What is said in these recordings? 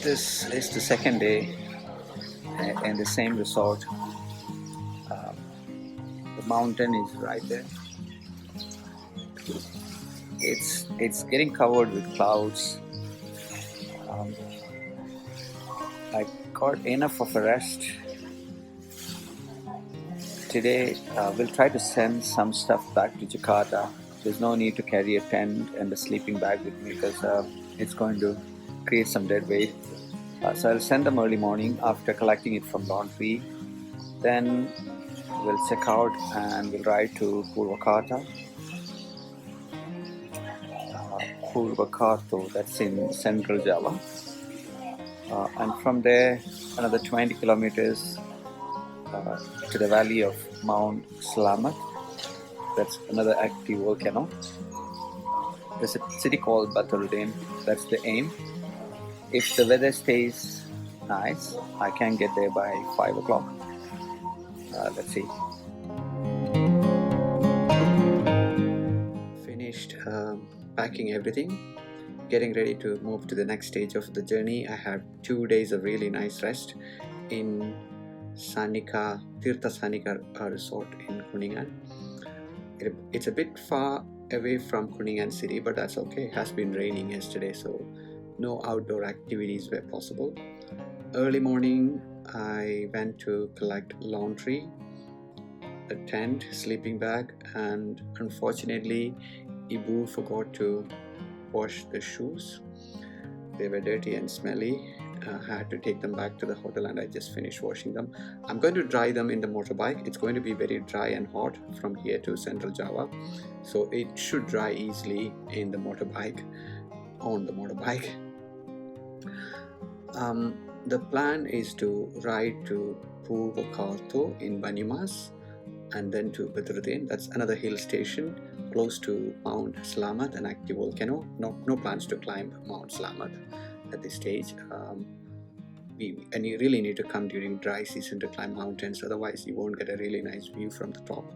This is the second day in the same resort. Um, the mountain is right there. It's getting covered with clouds. Um, I got enough of a rest. Today we'll try to send some stuff back to Jakarta. There's no need to carry a tent and a sleeping bag with me because it's going to create some dead weight. So I'll send them early morning after collecting it from laundry. Then we'll check out and we'll ride to Purwakarta. Purwakarta, that's in central Java. And from there, another 20 kilometers to the valley of Mount Slamet. That's another active volcano. There's a city called Baturaden. That's the aim. If the weather stays nice, I can get there by 5 o'clock. Let's see. Finished packing everything, getting ready to move to the next stage of the journey. I had 2 days of really nice rest in Tirtha Sanika resort in Kuningan. It's a bit far away from Kuningan city, but that's okay. It has been raining yesterday, so no outdoor activities were possible. Early morning, I went to collect laundry, a tent, sleeping bag, and unfortunately, Ibu forgot to wash the shoes. They were dirty and smelly. I had to take them back to the hotel and I just finished washing them. I'm going to dry them in the motorbike. It's going to be very dry and hot from here to Central Java, so it should dry easily in the motorbike, on the motorbike. The plan is to ride to Purwakarta in Banyumas and then to Baturaden. That's another hill station close to Mount Slamet, an active volcano. No plans to climb Mount Slamet at this stage. And you really need to come during dry season to climb mountains, otherwise you won't get a really nice view from the top.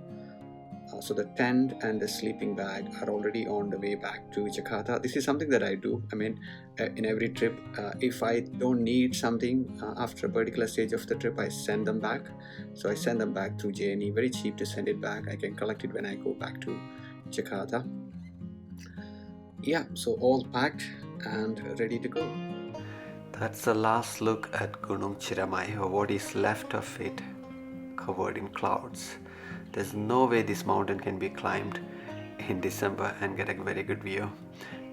So the tent and the sleeping bag are already on the way back to Jakarta. This is something that I do. I mean, in every trip, if I don't need something after a particular stage of the trip, I send them back. So I send them back through JNE. Very cheap to send it back. I can collect it when I go back to Jakarta. Yeah, so all packed and ready to go. That's the last look at Gunung Chiramai, or what is left of it, covered in clouds. There's no way this mountain can be climbed in December and get a very good view.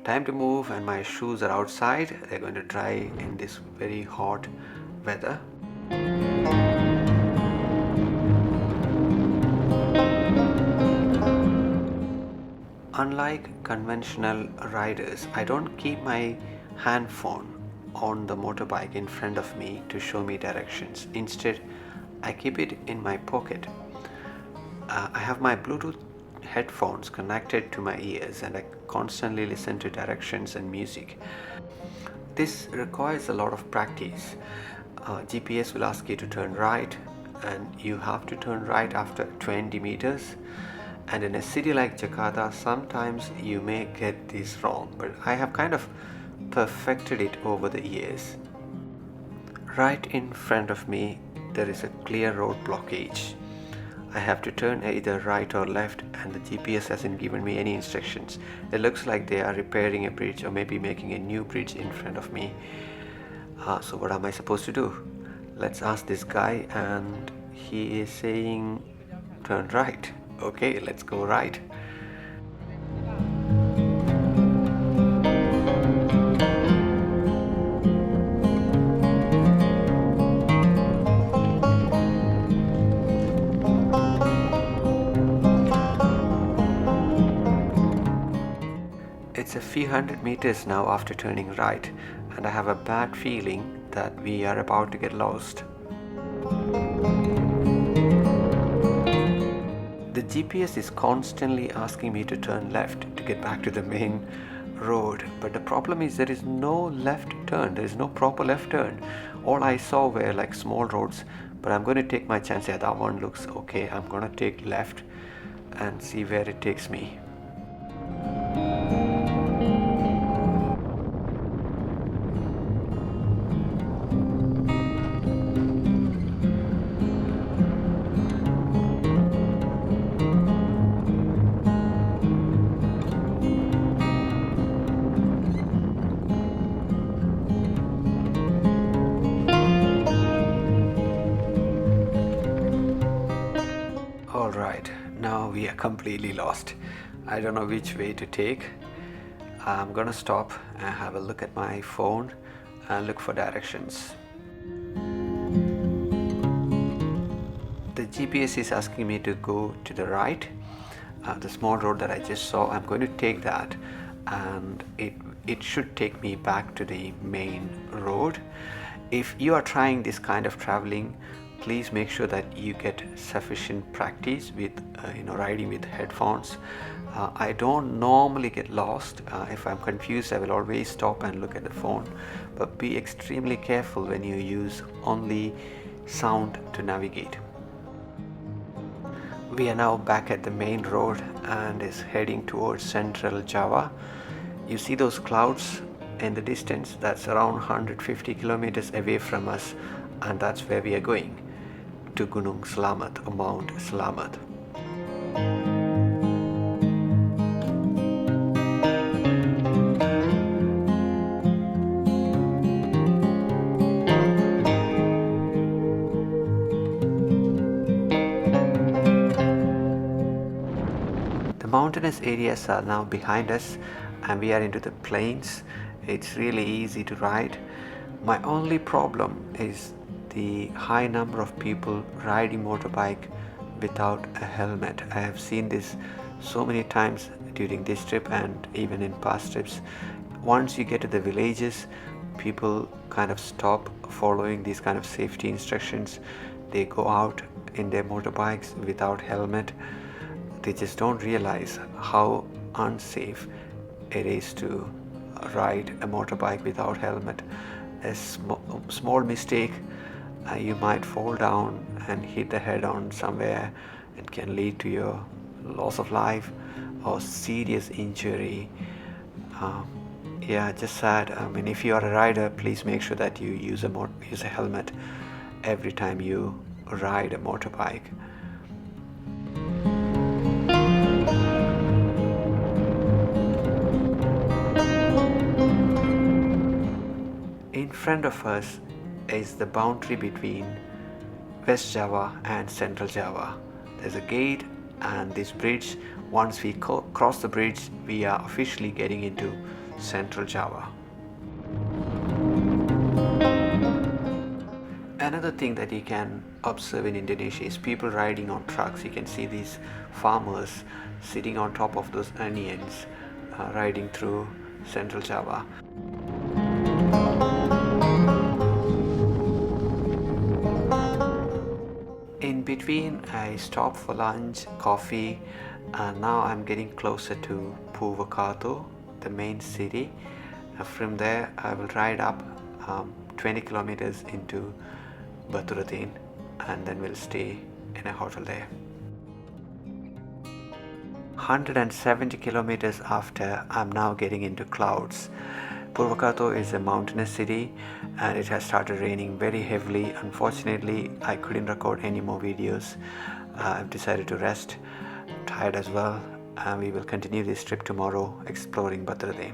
Time to move, and my shoes are outside. They're going to dry in this very hot weather. Unlike conventional riders, I don't keep my hand phone on the motorbike in front of me to show me directions. Instead, I keep it in my pocket. I have my Bluetooth headphones connected to my ears and I constantly listen to directions and music. This requires a lot of practice. GPS will ask you to turn right, and you have to turn right after 20 meters. And in a city like Jakarta, sometimes you may get this wrong, but I have kind of perfected it over the years. Right in front of me, there is a clear road blockage. I have to turn either right or left, and the GPS hasn't given me any instructions. It looks like they are repairing a bridge or maybe making a new bridge in front of me. So what am I supposed to do? Let's ask this guy, and he is saying turn right. Okay, let's go right. It's a few hundred meters now after turning right, and I have a bad feeling that we are about to get lost. The GPS is constantly asking me to turn left to get back to the main road, but the problem is there is no left turn. There is no proper left turn. All I saw were like small roads, but I'm going to take my chance. Yeah, that one looks okay. I'm going to take left. and see where it takes me. Alright, now we are completely lost. I don't know which way to take. I'm gonna stop and have a look at my phone and look for directions. The GPS is asking me to go to the right. The small road that I just saw, I'm going to take that, and it should take me back to the main road. If you are trying this kind of traveling, please make sure that you get sufficient practice with riding with headphones. I don't normally get lost. If I'm confused, I will always stop and look at the phone, but be extremely careful when you use only sound to navigate. We are now back at the main road and is heading towards central Java. You see those clouds in the distance? That's around 150 kilometers away from us, and that's where we are going, to Gunung Selamat or Mount Selamat. The mountainous areas are now behind us and we are into the plains. It's really easy to ride. My only problem is the high number of people riding motorbike without a helmet. I have seen this so many times during this trip and even in past trips. Once you get to the villages, people kind of stop following these kind of safety instructions. They go out in their motorbikes without helmet. They just don't realize how unsafe it is to ride a motorbike without helmet. A small mistake, you might fall down and hit the head on somewhere. It can lead to your loss of life or serious injury. Just sad. I mean, if you are a rider, please make sure that you use a helmet every time you ride a motorbike. In front of us is the boundary between West Java and Central Java. There's a gate and this bridge. Once we cross the bridge, we are officially getting into Central Java. Another thing that you can observe in Indonesia is people riding on trucks. You can see these farmers sitting on top of those onions, riding through Central Java. In between, I stopped for lunch, coffee, and now I'm getting closer to Purwakarta, the main city. From there, I will ride up 20 kilometers into Baturaden, and then we'll stay in a hotel there. 170 kilometers after, I'm now getting into clouds. Purwakarta is a mountainous city and it has started raining very heavily. Unfortunately, I couldn't record any more videos. I've decided to rest. I'm tired as well, and we will continue this trip tomorrow exploring Baturaden.